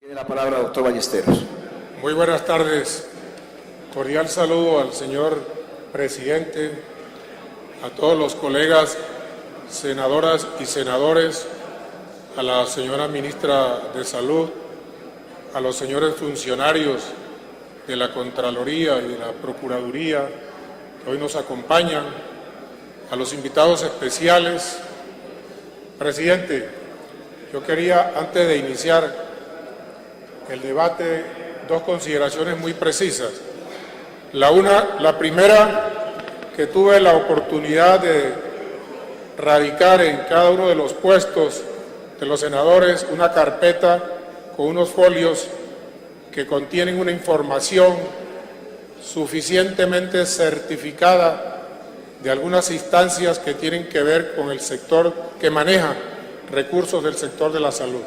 Tiene la palabra doctor Ballesteros. Muy buenas tardes. Cordial saludo al señor presidente, a todos los colegas senadoras y senadores, a la señora ministra de Salud, a los señores funcionarios de la Contraloría y de la Procuraduría que hoy nos acompañan, a los invitados especiales. Presidente, yo quería, antes de iniciar el debate, dos consideraciones muy precisas. La primera, que tuve la oportunidad de radicar en cada uno de los puestos de los senadores una carpeta con unos folios que contienen una información suficientemente certificada de algunas instancias que tienen que ver con el sector que maneja recursos del sector de la salud.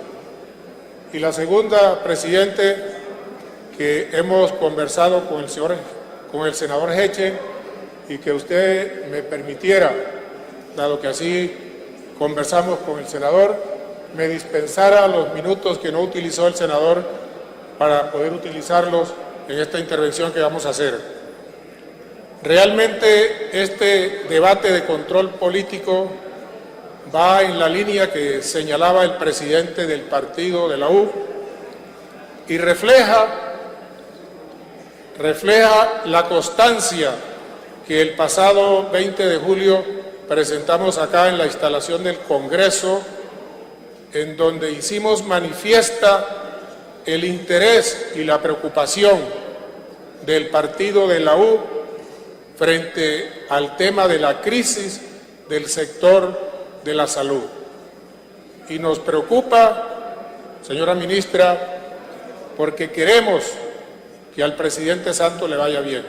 Y la segunda, presidente, que hemos conversado con el senador Heche y que usted me permitiera, dado que así conversamos con el senador, me dispensara los minutos que no utilizó el senador para poder utilizarlos en esta intervención que vamos a hacer. Realmente este debate de control político va en la línea que señalaba el presidente del partido de la U y refleja la constancia que el pasado 20 de julio presentamos acá en la instalación del Congreso, en donde hicimos manifiesta el interés y la preocupación del partido de la U frente al tema de la crisis del sector de la salud. Y nos preocupa, señora ministra, porque queremos que al presidente Santos le vaya bien,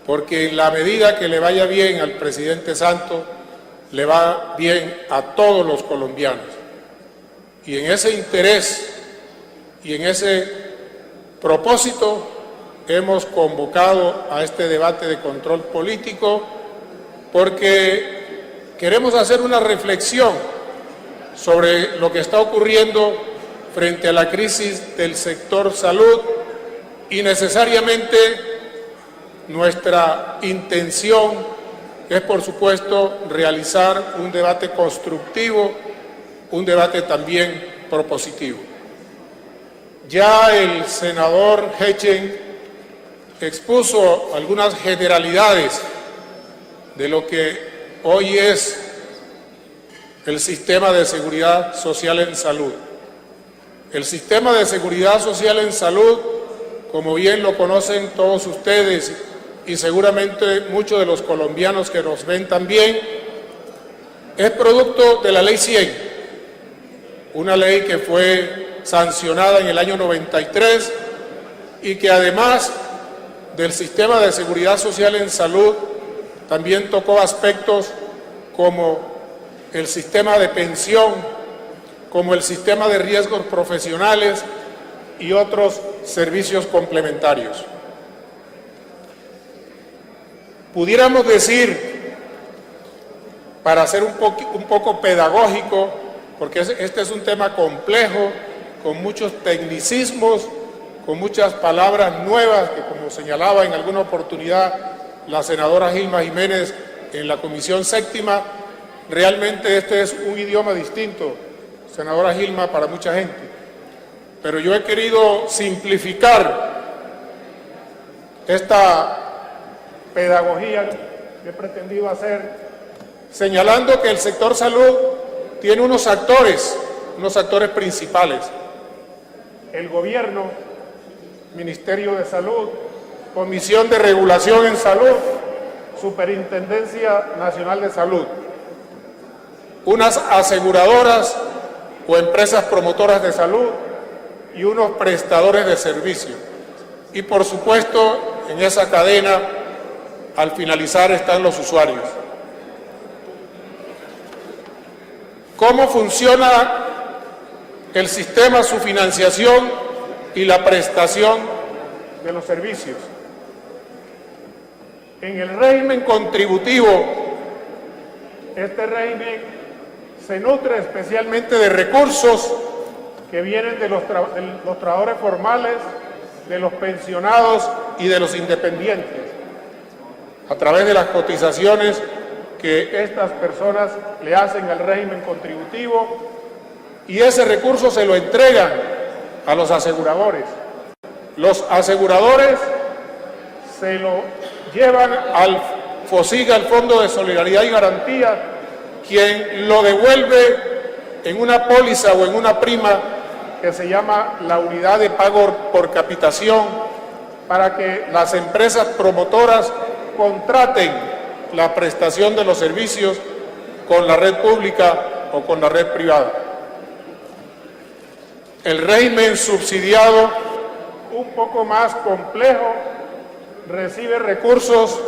porque en la medida que le vaya bien al presidente Santos, le va bien a todos los colombianos. Y en ese interés y en ese propósito hemos convocado a este debate de control político, porque queremos hacer una reflexión sobre lo que está ocurriendo frente a la crisis del sector salud y necesariamente nuestra intención es, por supuesto, realizar un debate constructivo, un debate también propositivo. Ya el senador Heche expuso algunas generalidades de lo que hoy es el sistema de seguridad social en salud. El sistema de seguridad social en salud, como bien lo conocen todos ustedes y seguramente muchos de los colombianos que nos ven también, es producto de la Ley 100, una ley que fue sancionada en el año 93 y que además del sistema de seguridad social en salud también tocó aspectos como el sistema de pensión, como el sistema de riesgos profesionales y otros servicios complementarios. Pudiéramos decir, para ser un poco pedagógico, porque este es un tema complejo, con muchos tecnicismos, con muchas palabras nuevas, que como señalaba en alguna oportunidad la senadora Gilma Jiménez en la Comisión Séptima, realmente este es un idioma distinto, senadora Gilma, para mucha gente. Pero yo he querido simplificar esta pedagogía que he pretendido hacer, señalando que el sector salud tiene unos actores principales: el gobierno, Ministerio de Salud, Comisión de Regulación en Salud, Superintendencia Nacional de Salud, unas aseguradoras o empresas promotoras de salud y unos prestadores de servicio. Y por supuesto, en esa cadena, al finalizar, están los usuarios. ¿Cómo funciona el sistema, su financiación y la prestación de los servicios? En el régimen contributivo, este régimen se nutre especialmente de recursos que vienen de los trabajadores formales, de los pensionados y de los independientes, a través de las cotizaciones que estas personas le hacen al régimen contributivo, y ese recurso se lo entregan a los aseguradores. Los aseguradores se lo llevan al FOSIGA, al Fondo de Solidaridad y Garantía, quien lo devuelve en una póliza o en una prima que se llama la unidad de pago por capitación, para que las empresas promotoras contraten la prestación de los servicios con la red pública o con la red privada. El régimen subsidiado, un poco más complejo, recibe recursos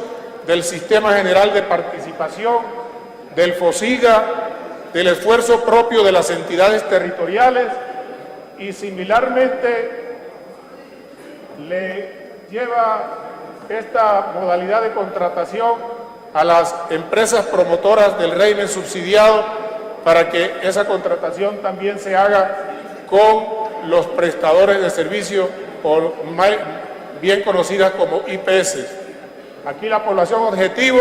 del Sistema General de Participación, del FOSIGA, del esfuerzo propio de las entidades territoriales, y similarmente le lleva esta modalidad de contratación a las empresas promotoras del régimen subsidiado para que esa contratación también se haga con los prestadores de servicio, o bien conocidas como IPS. Aquí la población objetivo,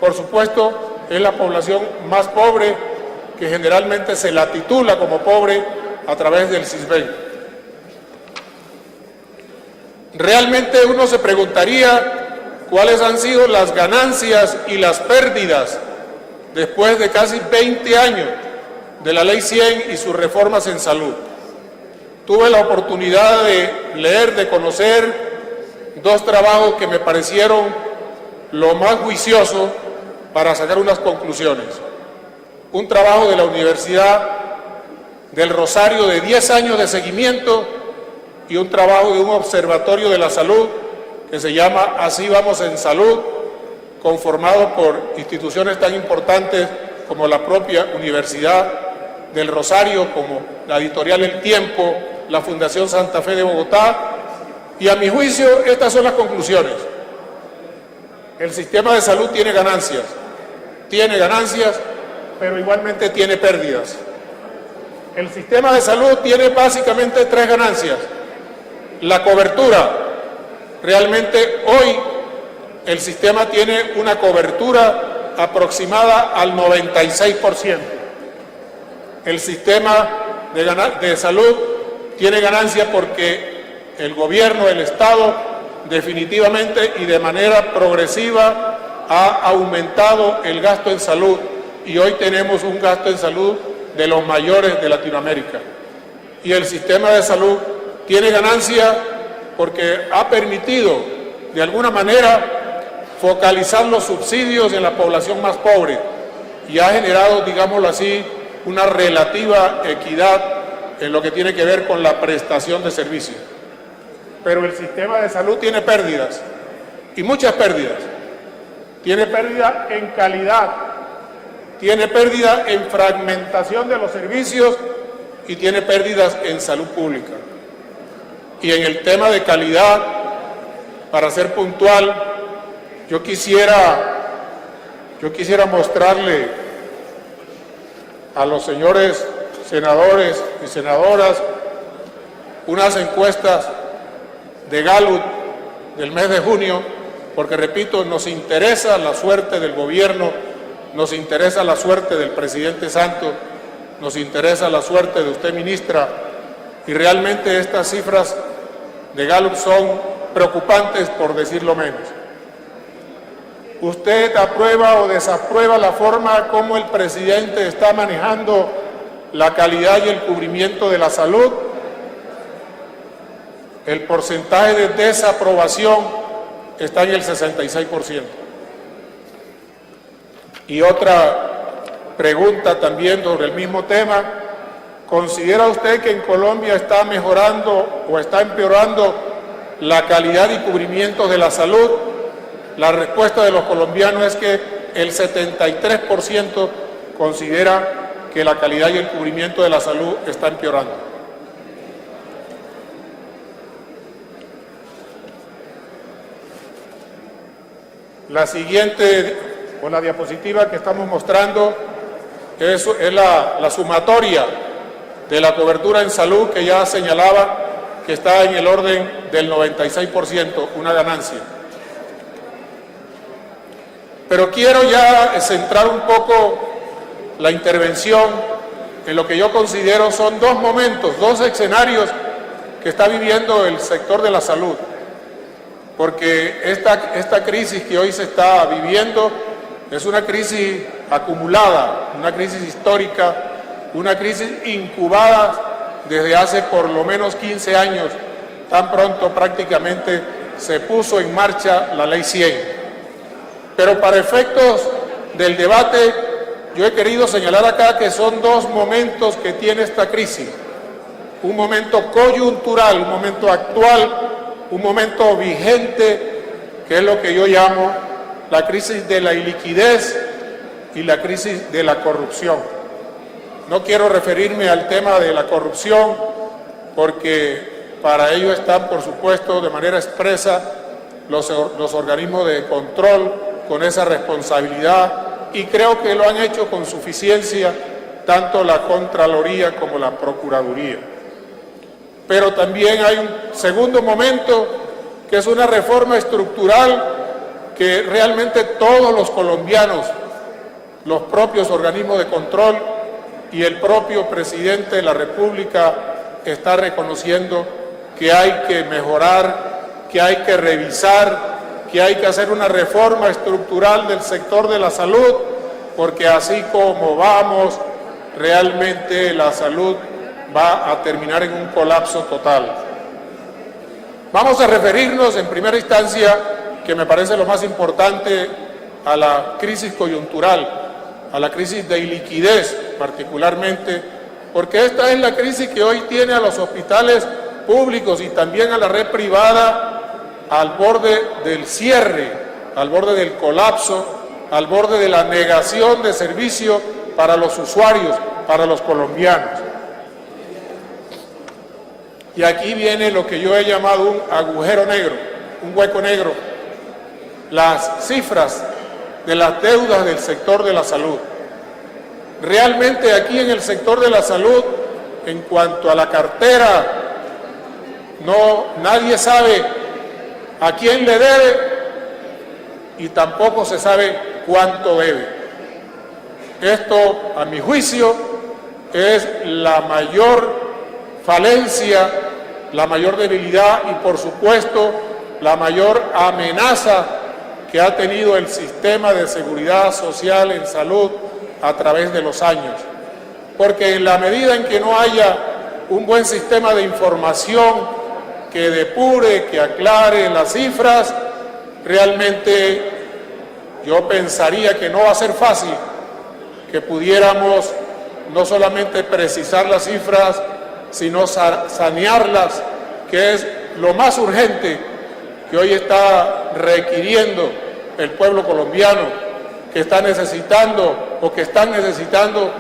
por supuesto, es la población más pobre, que generalmente se la titula como pobre a través del CISBEN. Realmente uno se preguntaría cuáles han sido las ganancias y las pérdidas después de casi 20 años de la Ley 100 y sus reformas en salud. Tuve la oportunidad de leer, de conocer dos trabajos que me parecieron lo más juicioso para sacar unas conclusiones. Un trabajo de la Universidad del Rosario de 10 años de seguimiento y un trabajo de un observatorio de la salud que se llama Así Vamos en Salud, conformado por instituciones tan importantes como la propia Universidad del Rosario, como la editorial El Tiempo, la Fundación Santa Fe de Bogotá, y a mi juicio estas son las conclusiones. El sistema de salud tiene ganancias, pero igualmente tiene pérdidas. El sistema de salud tiene básicamente tres ganancias. La cobertura. Realmente hoy el sistema tiene una cobertura aproximada al 96%. El sistema de salud tiene ganancia porque el gobierno, el Estado, definitivamente y de manera progresiva ha aumentado el gasto en salud, y hoy tenemos un gasto en salud de los mayores de Latinoamérica. Y el sistema de salud tiene ganancia porque ha permitido, de alguna manera, focalizar los subsidios en la población más pobre y ha generado, digámoslo así, una relativa equidad en lo que tiene que ver con la prestación de servicios. Pero el sistema de salud tiene pérdidas, y muchas pérdidas. Tiene pérdida en calidad, tiene pérdida en fragmentación de los servicios y tiene pérdidas en salud pública. Y en el tema de calidad, para ser puntual, yo quisiera mostrarle a los señores senadores y senadoras unas encuestas de Gallup del mes de junio, porque repito, nos interesa la suerte del gobierno, nos interesa la suerte del presidente Santos, nos interesa la suerte de usted, ministra, y realmente estas cifras de Gallup son preocupantes, por decirlo menos. ¿Usted aprueba o desaprueba la forma como el presidente está manejando la calidad y el cubrimiento de la salud? El porcentaje de desaprobación está en el 66%. Y otra pregunta también sobre el mismo tema: ¿considera usted que en Colombia está mejorando o está empeorando la calidad y cubrimiento de la salud? La respuesta de los colombianos es que el 73% considera que la calidad y el cubrimiento de la salud está empeorando. La siguiente, o la diapositiva que estamos mostrando, es la sumatoria de la cobertura en salud, que ya señalaba que está en el orden del 96%, una ganancia. Pero quiero ya centrar un poco la intervención en lo que yo considero son dos momentos, dos escenarios que está viviendo el sector de la salud. Porque esta crisis que hoy se está viviendo es una crisis acumulada, una crisis histórica, una crisis incubada desde hace por lo menos 15 años, tan pronto prácticamente se puso en marcha la Ley 100. Pero para efectos del debate, yo he querido señalar acá que son dos momentos que tiene esta crisis. Un momento coyuntural, un momento actual, un momento vigente, que es lo que yo llamo la crisis de la iliquidez y la crisis de la corrupción. No quiero referirme al tema de la corrupción, porque para ello están, por supuesto, de manera expresa los organismos de control con esa responsabilidad, y creo que lo han hecho con suficiencia tanto la Contraloría como la Procuraduría. Pero también hay un segundo momento, que es una reforma estructural que realmente todos los colombianos, los propios organismos de control y el propio presidente de la República está reconociendo que hay que mejorar, que hay que revisar, que hay que hacer una reforma estructural del sector de la salud, porque así como vamos, realmente la salud va a terminar en un colapso total. Vamos a referirnos en primera instancia, que me parece lo más importante, a la crisis coyuntural, a la crisis de iliquidez particularmente, porque esta es la crisis que hoy tiene a los hospitales públicos y también a la red privada al borde del cierre, al borde del colapso, al borde de la negación de servicio para los usuarios, para los colombianos. Y aquí viene lo que yo he llamado un agujero negro, un hueco negro, las cifras de las deudas del sector de la salud. Realmente aquí en el sector de la salud, en cuanto a la cartera, nadie sabe a quién le debe y tampoco se sabe cuánto debe. Esto, a mi juicio, es la mayor falencia, la mayor debilidad y, por supuesto, la mayor amenaza que ha tenido el sistema de seguridad social en salud a través de los años. Porque en la medida en que no haya un buen sistema de información que depure, que aclare las cifras, realmente yo pensaría que no va a ser fácil que pudiéramos no solamente precisar las cifras, sino sanearlas, que es lo más urgente que hoy está requiriendo el pueblo colombiano, que está necesitando o que están necesitando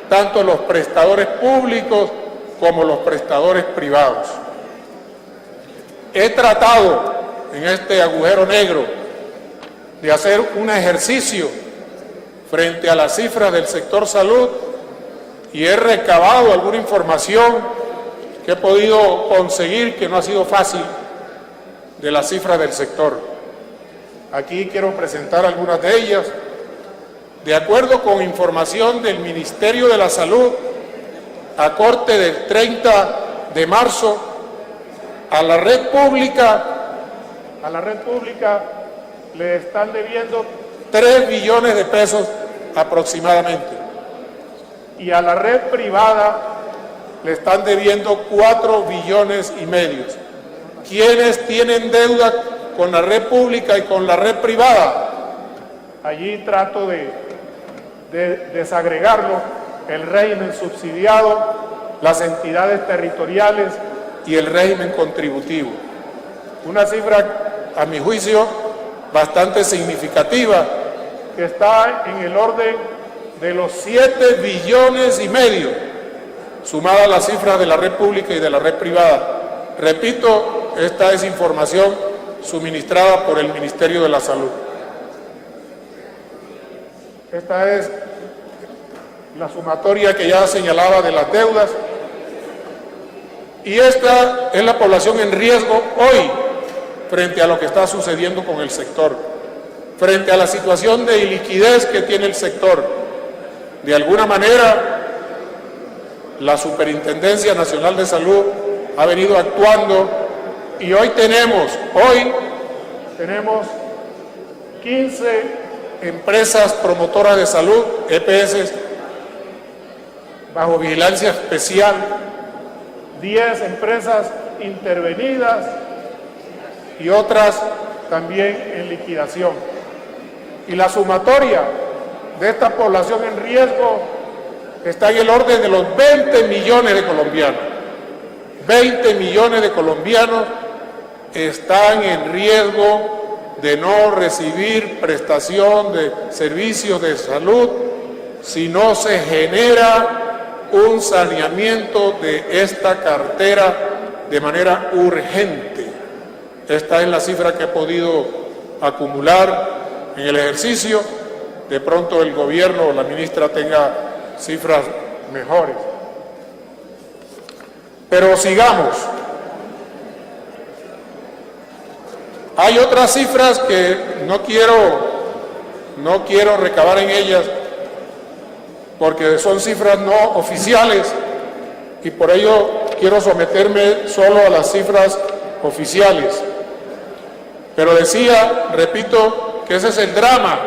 tanto los prestadores públicos como los prestadores privados. He tratado en este agujero negro de hacer un ejercicio frente a las cifras del sector salud y he recabado alguna información que he podido conseguir, que no ha sido fácil, de las cifras del sector. Aquí quiero presentar algunas de ellas. De acuerdo con información del Ministerio de la Salud, a corte del 30 de marzo, a la red pública le están debiendo 3 billones de pesos aproximadamente. Y a la red privada le están debiendo 4 billones y medio. ¿Quiénes tienen deuda con la red pública y con la red privada? Allí trato de desagregarlo: el régimen subsidiado, las entidades territoriales y el régimen contributivo. Una cifra, a mi juicio, bastante significativa, que está en el orden de los 7 billones y medio, sumada a las cifras de la red pública y de la red privada. Repito, esta es información suministrada por el Ministerio de la Salud. Esta es la sumatoria que ya señalaba de las deudas. Y esta es la población en riesgo hoy frente a lo que está sucediendo con el sector, frente a la situación de iliquidez que tiene el sector. De alguna manera, la Superintendencia Nacional de Salud ha venido actuando y hoy tenemos 15 empresas promotoras de salud, EPS, bajo vigilancia especial, 10 empresas intervenidas y otras también en liquidación. Y la sumatoria de esta población en riesgo está en el orden de los 20 millones de colombianos. 20 millones de colombianos están en riesgo de no recibir prestación de servicios de salud si no se genera un saneamiento de esta cartera de manera urgente. Esta es la cifra que he podido acumular en el ejercicio. De pronto el gobierno o la ministra tenga cifras mejores. Pero sigamos. Hay otras cifras que no quiero recabar en ellas porque son cifras no oficiales y por ello quiero someterme solo a las cifras oficiales. Pero decía, repito, que ese es el drama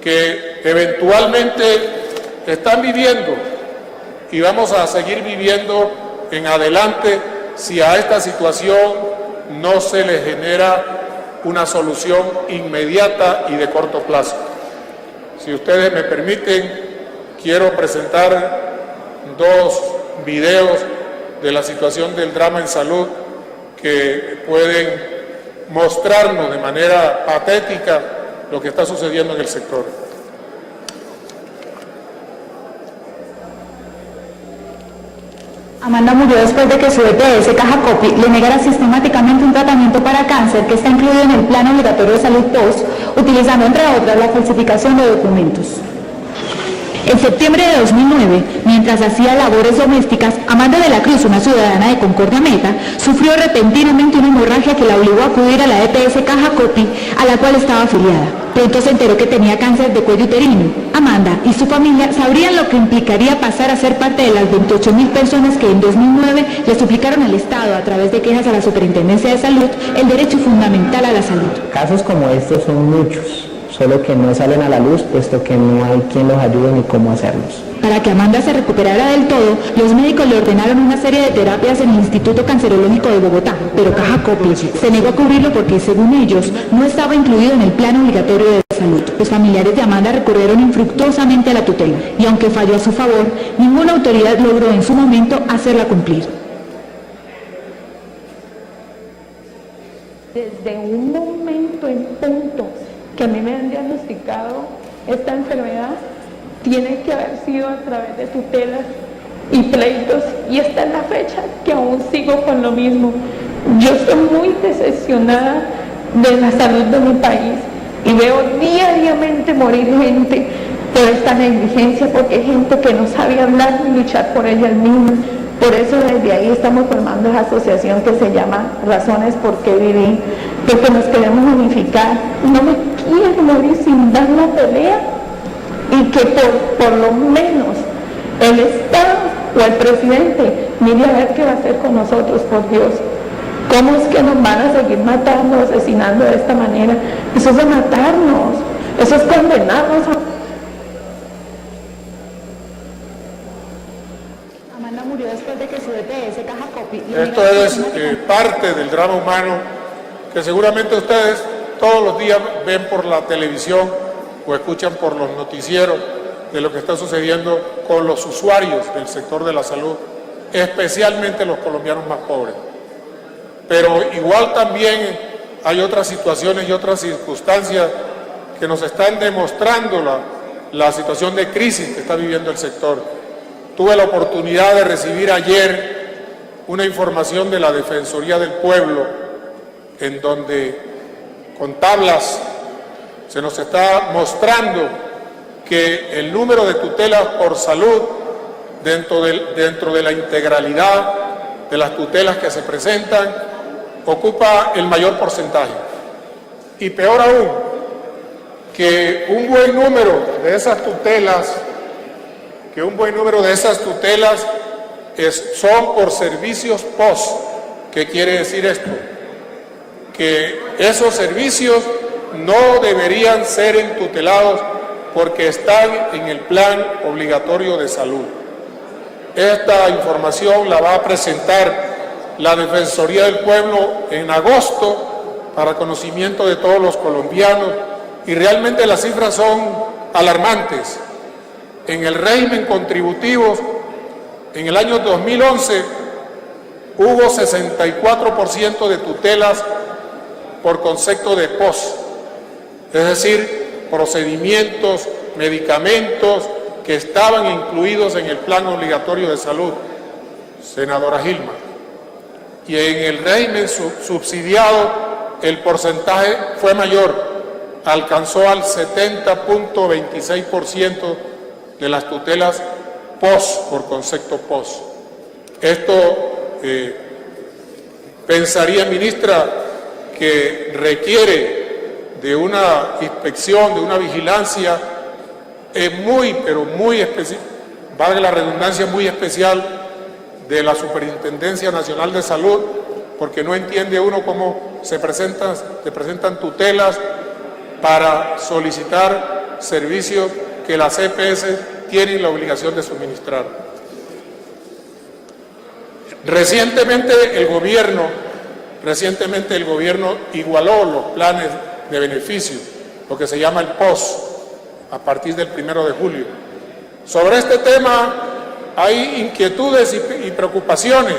que eventualmente están viviendo y vamos a seguir viviendo en adelante si a esta situación no se le genera una solución inmediata y de corto plazo. Si ustedes me permiten, quiero presentar 2 videos de la situación del drama en salud que pueden mostrarnos de manera patética lo que está sucediendo en el sector. Amanda murió después de que su EPS Caja Copy le negara sistemáticamente un tratamiento para cáncer que está incluido en el Plan Obligatorio de Salud POS, utilizando entre otras la falsificación de documentos. En septiembre de 2009, mientras hacía labores domésticas, Amanda de la Cruz, una ciudadana de Concordia Meta, sufrió repentinamente una hemorragia que la obligó a acudir a la EPS Caja Copy, a la cual estaba afiliada. Pronto se enteró que tenía cáncer de cuello uterino. Amanda y su familia sabrían lo que implicaría pasar a ser parte de las 28.000 personas que en 2009 le suplicaron al Estado, a través de quejas a la Superintendencia de Salud, el derecho fundamental a la salud. Casos como estos son muchos, solo que no salen a la luz, puesto que no hay quien los ayude ni cómo hacerlos. Para que Amanda se recuperara del todo, los médicos le ordenaron una serie de terapias en el Instituto Cancerológico de Bogotá, pero Caja Copy se negó a cubrirlo porque, según ellos, no estaba incluido en el Plan Obligatorio de Salud. Los familiares de Amanda recurrieron infructuosamente a la tutela, y aunque falló a su favor, ninguna autoridad logró en su momento hacerla cumplir. Desde un momento en punto que a mí me han diagnosticado esta enfermedad, tiene que haber sido a través de tutelas y pleitos, y esta es la fecha que aún sigo con lo mismo. Yo estoy muy decepcionada de la salud de mi país y veo diariamente morir gente por esta negligencia, porque hay gente que no sabe hablar ni luchar por ella misma. Por eso desde ahí estamos formando esa asociación que se llama Razones por qué Vivir, porque nos queremos unificar. No me quiero morir sin dar la pelea, y que por lo menos el Estado o el presidente mire a ver qué va a hacer con nosotros, por Dios. ¿Cómo es que nos van a seguir matando, asesinando de esta manera? Eso es de matarnos, eso es condenarnos a... Amanda murió después de que su EPS Caja Copy... Esto es parte del drama humano que seguramente ustedes todos los días ven por la televisión o escuchan por los noticieros de lo que está sucediendo con los usuarios del sector de la salud, especialmente los colombianos más pobres. Pero igual también hay otras situaciones y otras circunstancias que nos están demostrando la situación de crisis que está viviendo el sector. Tuve la oportunidad de recibir ayer una información de la Defensoría del Pueblo, en donde con tablas se nos está mostrando que el número de tutelas por salud dentro de la integralidad de las tutelas que se presentan ocupa el mayor porcentaje. Y peor aún, que un buen número de esas tutelas, son por servicios POS. ¿Qué quiere decir esto? Que esos servicios no deberían ser entutelados porque están en el plan obligatorio de salud. Esta información la va a presentar la Defensoría del Pueblo en agosto para conocimiento de todos los colombianos y realmente las cifras son alarmantes. En el régimen contributivo, en el año 2011, hubo 64% de tutelas por concepto de POS, es decir, procedimientos, medicamentos que estaban incluidos en el plan obligatorio de salud, senadora Gilma. Y en el régimen subsidiado el porcentaje fue mayor, alcanzó al 70.26% de las tutelas POS, por concepto POS. Esto pensaría, ministra, que requiere de una inspección, de una vigilancia pero muy especial, valga la redundancia, muy especial de la Superintendencia Nacional de Salud, porque no entiende uno cómo se presentan tutelas para solicitar servicios que las EPS tienen la obligación de suministrar. Recientemente el gobierno igualó los planes de beneficio, lo que se llama el POS, a partir del 1 de julio. Sobre este tema hay inquietudes y preocupaciones.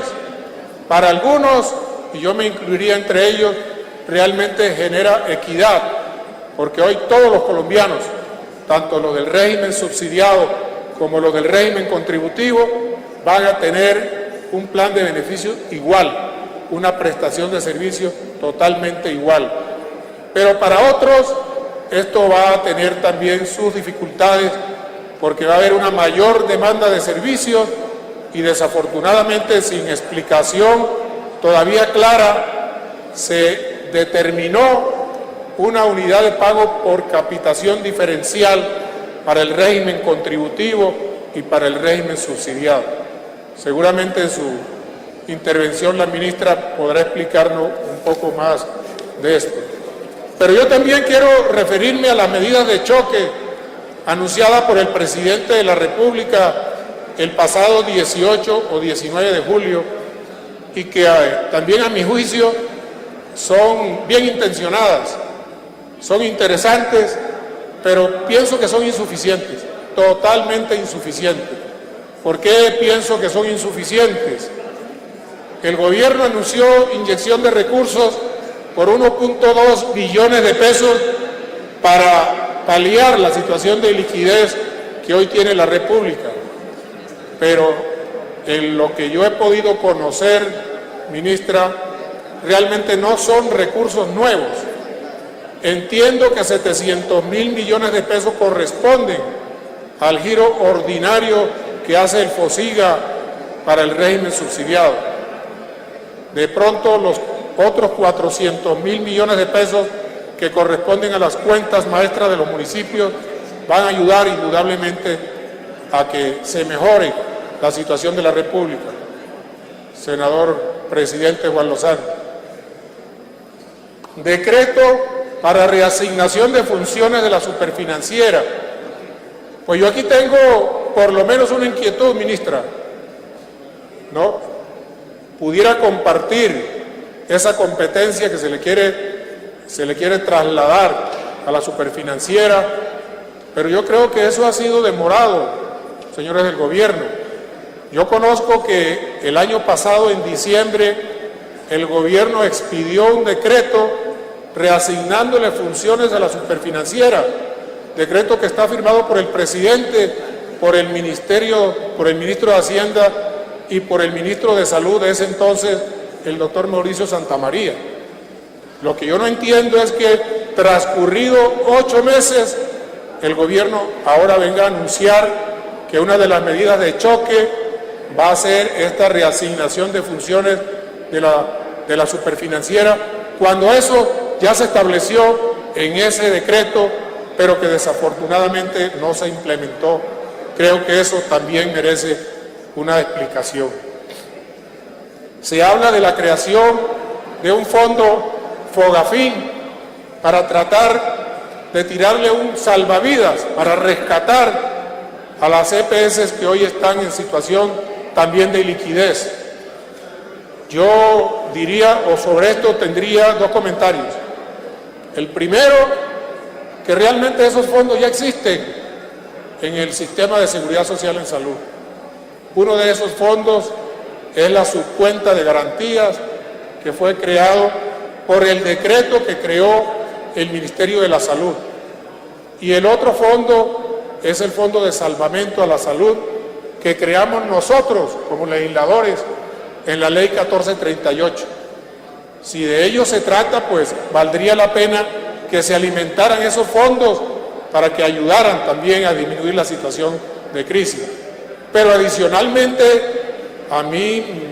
Para algunos, y yo me incluiría entre ellos, realmente genera equidad, porque hoy todos los colombianos, tanto los del régimen subsidiado como los del régimen contributivo, van a tener un plan de beneficio igual, una prestación de servicio totalmente igual. Pero para otros esto va a tener también sus dificultades porque va a haber una mayor demanda de servicios y desafortunadamente sin explicación todavía clara se determinó una unidad de pago por capitación diferencial para el régimen contributivo y para el régimen subsidiado. Seguramente en su intervención la ministra podrá explicarnos un poco más de esto. Pero yo también quiero referirme a las medidas de choque anunciadas por el presidente de la República el pasado 18 o 19 de julio y que también a mi juicio son bien intencionadas, son interesantes, pero pienso que son insuficientes, totalmente insuficientes. ¿Por qué pienso que son insuficientes? El gobierno anunció inyección de recursos por 1.2 billones de pesos para paliar la situación de liquidez que hoy tiene la República. Pero en lo que yo he podido conocer, ministra, realmente no son recursos nuevos. Entiendo que 700.000 millones de pesos corresponden al giro ordinario que hace el FOSIGA para el régimen subsidiado. De pronto los otros 400.000 millones de pesos que corresponden a las cuentas maestras de los municipios van a ayudar indudablemente a que se mejore la situación de la República. Senador presidente Juan Lozano. Decreto para reasignación de funciones de la superfinanciera. Pues yo aquí tengo por lo menos una inquietud, ministra, ¿no? Pudiera compartir esa competencia que se le quiere trasladar a la superfinanciera, pero yo creo que eso ha sido demorado, señores del gobierno. Yo conozco que el año pasado, en diciembre, el gobierno expidió un decreto reasignándole funciones a la superfinanciera, decreto que está firmado por el presidente, por el ministro de Hacienda y por el ministro de Salud de ese entonces, el doctor Mauricio Santamaría. Lo que yo no entiendo es que transcurrido 8 meses, el gobierno ahora venga a anunciar que una de las medidas de choque va a ser esta reasignación de funciones de la superfinanciera, cuando eso ya se estableció en ese decreto, pero que desafortunadamente no se implementó. Creo que eso también merece una explicación. Se habla de la creación de un fondo Fogafín para tratar de tirarle un salvavidas, para rescatar a las EPS que hoy están en situación también de liquidez. Yo diría, o sobre esto tendría dos comentarios. El primero, que realmente esos fondos ya existen en el sistema de seguridad social en salud. Uno de esos fondos es la subcuenta de garantías que fue creado por el decreto que creó el Ministerio de la Salud. Y el otro fondo es el Fondo de Salvamento a la Salud que creamos nosotros como legisladores en la Ley 1438. Si de ello se trata, pues valdría la pena que se alimentaran esos fondos para que ayudaran también a disminuir la situación de crisis. Pero adicionalmente, a mí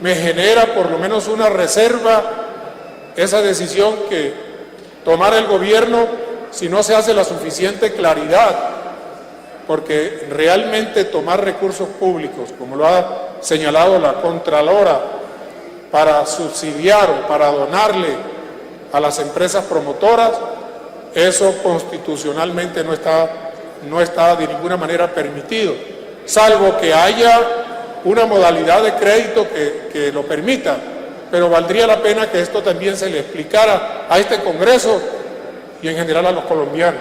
me genera por lo menos una reserva esa decisión que tomara el gobierno si no se hace la suficiente claridad, porque realmente tomar recursos públicos, como lo ha señalado la Contralora, para subsidiar o para donarle a las empresas promotoras, eso constitucionalmente no está de ninguna manera permitido, salvo que haya una modalidad de crédito que lo permita, pero valdría la pena que esto también se le explicara a este Congreso y en general a los colombianos.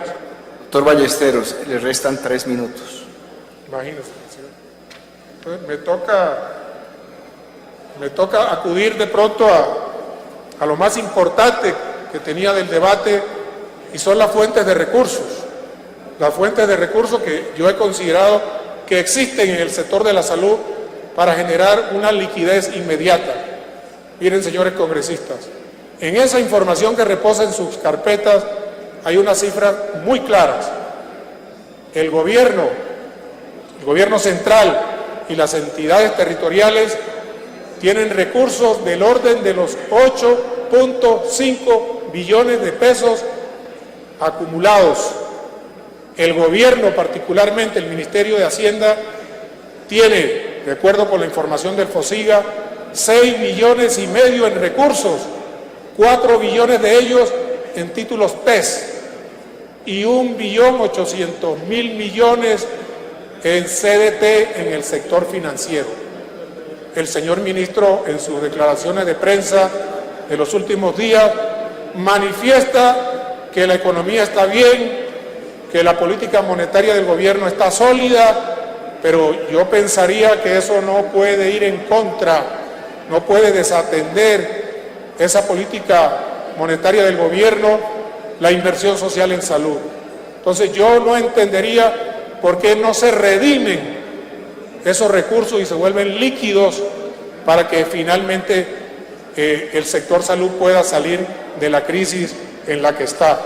Doctor Ballesteros, le restan 3 minutos. Imagínense, entonces me toca acudir de pronto a lo más importante que tenía del debate, y son las fuentes de recursos. Las fuentes de recursos que yo he considerado que existen en el sector de la salud para generar una liquidez inmediata. Miren, señores congresistas, en esa información que reposa en sus carpetas hay unas cifras muy claras. El gobierno central y las entidades territoriales tienen recursos del orden de los 8.5 billones de pesos acumulados. El gobierno, particularmente el Ministerio de Hacienda, tiene, de acuerdo con la información del FOSIGA, 6,5 billones en recursos, 4 billones de ellos en títulos PES y 1.800.000 millones en CDT en el sector financiero. El señor ministro, en sus declaraciones de prensa de los últimos días, manifiesta que la economía está bien, que la política monetaria del gobierno está sólida, pero yo pensaría que eso no puede ir en contra, no puede desatender esa política monetaria del gobierno, la inversión social en salud. Entonces yo no entendería por qué no se redimen esos recursos y se vuelven líquidos para que finalmente el sector salud pueda salir de la crisis en la que está.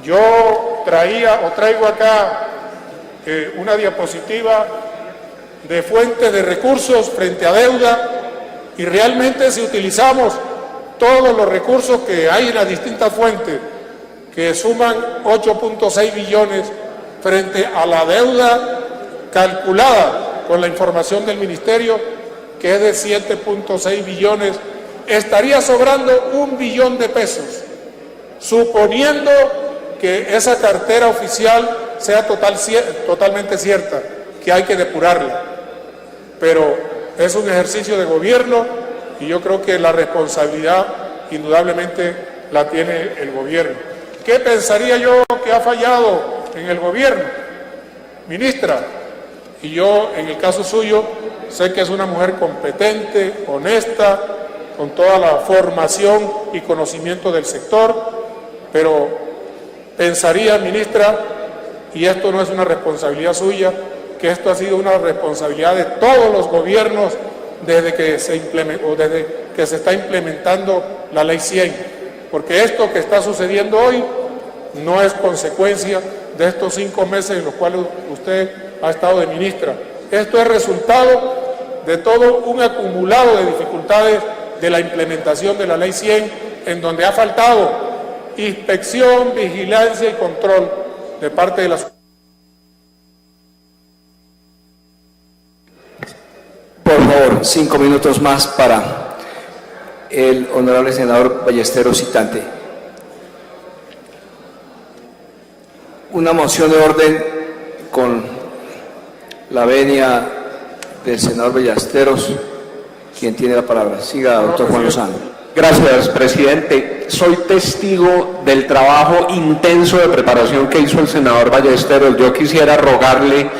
Yo traigo acá una diapositiva de fuentes de recursos frente a deuda, y realmente si utilizamos todos los recursos que hay en las distintas fuentes, que suman 8.6 billones frente a la deuda calculada con la información del Ministerio, que es de 7.6 billones, estaría sobrando 1 billón de pesos, suponiendo que esa cartera oficial sea totalmente cierta, que hay que depurarla. Pero es un ejercicio de gobierno y yo creo que la responsabilidad indudablemente la tiene el gobierno. ¿Qué pensaría yo que ha fallado en el gobierno? Ministra, y yo en el caso suyo sé que es una mujer competente, honesta, con toda la formación y conocimiento del sector, pero pensaría, ministra, y esto no es una responsabilidad suya, que esto ha sido una responsabilidad de todos los gobiernos desde que se está implementando la Ley 100, porque esto que está sucediendo hoy no es consecuencia de estos 5 meses en los cuales usted ha estado de ministra. Esto es resultado de todo un acumulado de dificultades de la implementación de la Ley 100, en donde ha faltado inspección, vigilancia y control de parte de la sociedad. Por favor, 5 minutos más para el honorable senador Ballesteros citante. Una moción de orden con la venia del senador Ballesteros, quien tiene la palabra. Siga, doctor Juan Lozano. Gracias, presidente. Soy testigo del trabajo intenso de preparación que hizo el senador Ballesteros. Yo quisiera rogarle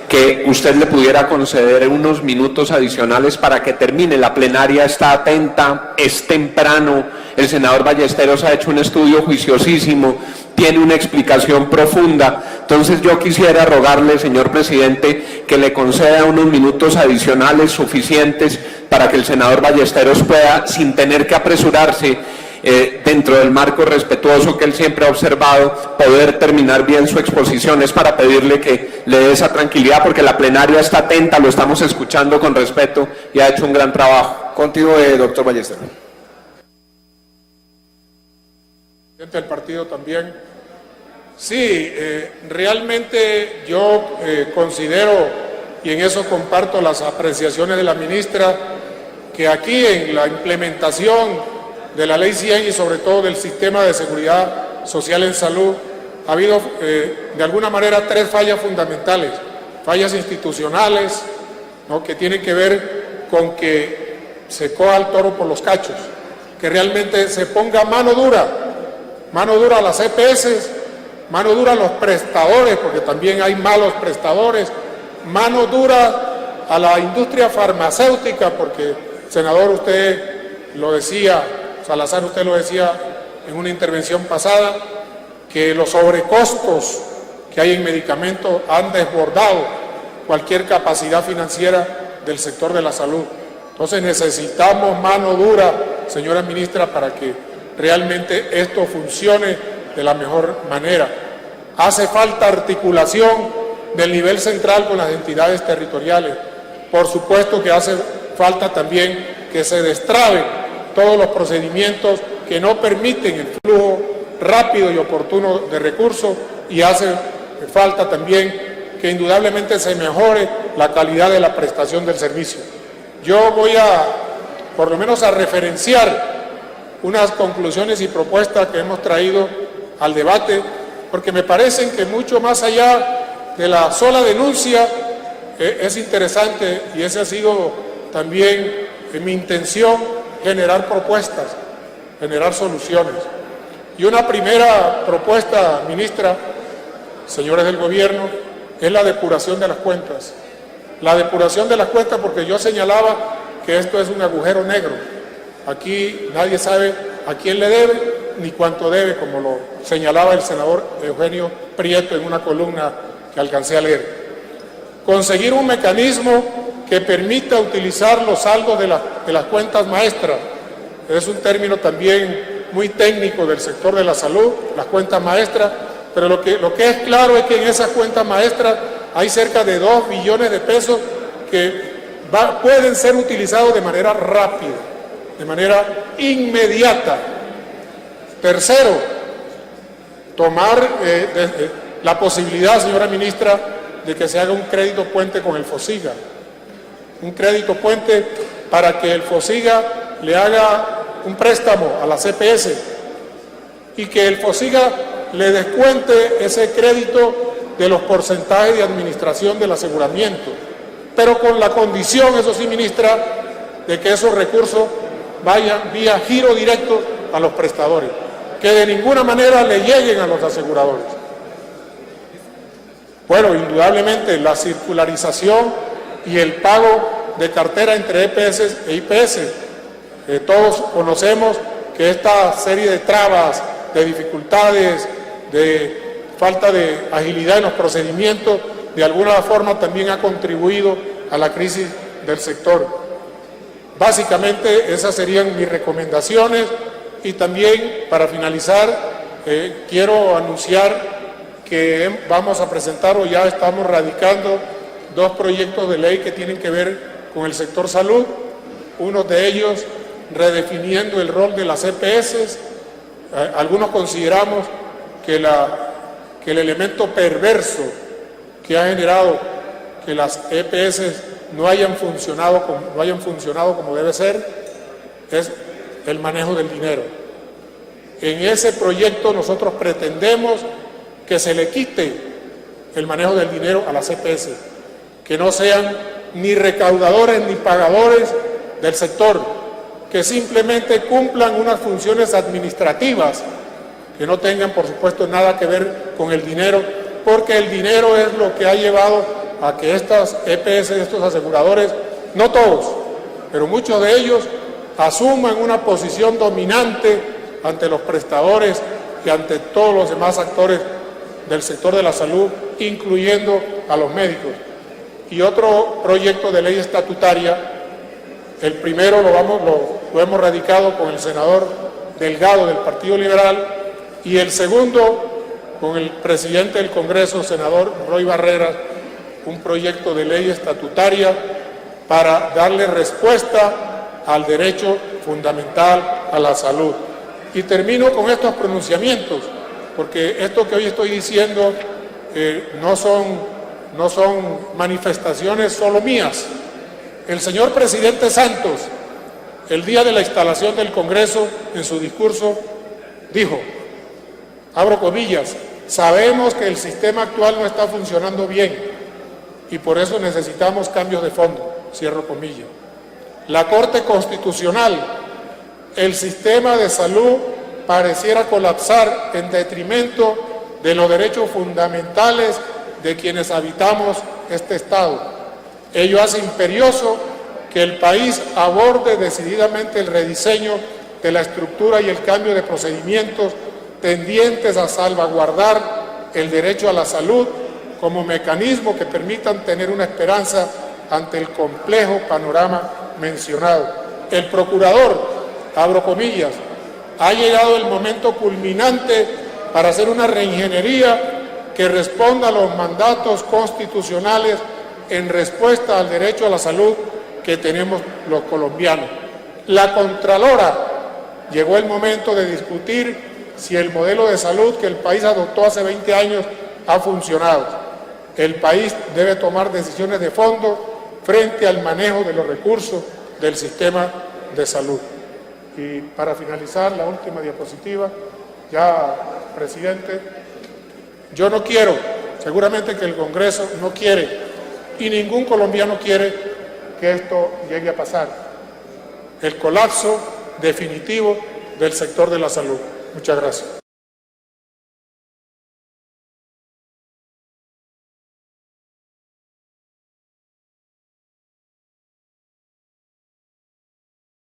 que usted le pudiera conceder unos minutos adicionales para que termine. La plenaria está atenta, es temprano. El senador Ballesteros ha hecho un estudio juiciosísimo, tiene una explicación profunda. Entonces yo quisiera rogarle, señor presidente, que le conceda unos minutos adicionales suficientes para que el senador Ballesteros pueda, sin tener que apresurarse, dentro del marco respetuoso que él siempre ha observado, poder terminar bien su exposición. Es para pedirle que le dé esa tranquilidad, porque la plenaria está atenta, lo estamos escuchando con respeto y ha hecho un gran trabajo. Continúe, doctor Ballesteros. Del partido también. Sí, realmente yo considero, y en eso comparto las apreciaciones de la ministra, que aquí en la implementación de la Ley 100 y sobre todo del sistema de seguridad social en salud, ha habido de alguna manera 3 fallas fundamentales, fallas institucionales, ¿no?, que tienen que ver con que se coja el toro por los cachos, que realmente se ponga mano dura a las EPS, mano dura a los prestadores, porque también hay malos prestadores, mano dura a la industria farmacéutica, porque, senador, usted lo decía, Salazar, usted lo decía en una intervención pasada, que los sobrecostos que hay en medicamentos han desbordado cualquier capacidad financiera del sector de la salud. Entonces necesitamos mano dura, señora ministra, para que realmente esto funcione de la mejor manera. Hace falta articulación del nivel central con las entidades territoriales. Por supuesto que hace falta también que se destraben todos los procedimientos que no permiten el flujo rápido y oportuno de recursos, y hace falta también que indudablemente se mejore la calidad de la prestación del servicio. Yo voy por lo menos a referenciar unas conclusiones y propuestas que hemos traído al debate, porque me parecen que mucho más allá de la sola denuncia es interesante, y esa ha sido también mi intención, generar propuestas, generar soluciones. Y una primera propuesta, ministra, señores del gobierno, es la depuración de las cuentas. La depuración de las cuentas, porque yo señalaba que esto es un agujero negro. Aquí nadie sabe a quién le debe ni cuánto debe, como lo señalaba el senador Eugenio Prieto en una columna que alcancé a leer. Conseguir un mecanismo que permita utilizar los saldos de las cuentas maestras. Es un término también muy técnico del sector de la salud, las cuentas maestras, pero lo que es claro es que en esas cuentas maestras hay cerca de 2 billones de pesos que pueden ser utilizados de manera rápida, de manera inmediata. Tercero, tomar la posibilidad, señora ministra, de que se haga un crédito puente con el FOSIGA. Un crédito puente para que el FOSIGA le haga un préstamo a la CPS y que el FOSIGA le descuente ese crédito de los porcentajes de administración del aseguramiento, pero con la condición, eso sí, ministra, de que esos recursos vayan vía giro directo a los prestadores, que de ninguna manera le lleguen a los aseguradores. Bueno, indudablemente la circularización y el pago de cartera entre EPS e IPS. Todos conocemos que esta serie de trabas, de dificultades, de falta de agilidad en los procedimientos, de alguna forma también ha contribuido a la crisis del sector. Básicamente esas serían mis recomendaciones, y también para finalizar quiero anunciar que vamos a presentar, o ya estamos radicando, dos proyectos de ley que tienen que ver con el sector salud, uno de ellos redefiniendo el rol de las EPS. Algunos consideramos que el elemento perverso que ha generado que las EPS no hayan funcionado como debe ser es el manejo del dinero. En ese proyecto nosotros pretendemos que se le quite el manejo del dinero a las EPS, que no sean ni recaudadores ni pagadores del sector, que simplemente cumplan unas funciones administrativas que no tengan, por supuesto, nada que ver con el dinero, porque el dinero es lo que ha llevado a que estas EPS, estos aseguradores, no todos, pero muchos de ellos, asuman una posición dominante ante los prestadores y ante todos los demás actores del sector de la salud, incluyendo a los médicos. Y otro proyecto de ley estatutaria, el primero lo hemos radicado con el senador Delgado del Partido Liberal y el segundo con el presidente del Congreso, senador Roy Barreras, un proyecto de ley estatutaria para darle respuesta al derecho fundamental a la salud. Y termino con estos pronunciamientos, porque esto que hoy estoy diciendo no son manifestaciones solo mías. El señor presidente Santos, el día de la instalación del Congreso, en su discurso, dijo, abro comillas, sabemos que el sistema actual no está funcionando bien y por eso necesitamos cambios de fondo, cierro comillas. La Corte Constitucional, el sistema de salud pareciera colapsar en detrimento de los derechos fundamentales de quienes habitamos este Estado. Ello hace imperioso que el país aborde decididamente el rediseño de la estructura y el cambio de procedimientos tendientes a salvaguardar el derecho a la salud como mecanismo que permitan tener una esperanza ante el complejo panorama mencionado. El procurador, abro comillas, ha llegado el momento culminante para hacer una reingeniería que responda a los mandatos constitucionales en respuesta al derecho a la salud que tenemos los colombianos. La Contralora, llegó el momento de discutir si el modelo de salud que el país adoptó hace 20 años ha funcionado. El país debe tomar decisiones de fondo frente al manejo de los recursos del sistema de salud. Y para finalizar, la última diapositiva, ya, presidente, yo no quiero, seguramente que el Congreso no quiere, y ningún colombiano quiere que esto llegue a pasar, el colapso definitivo del sector de la salud. Muchas gracias.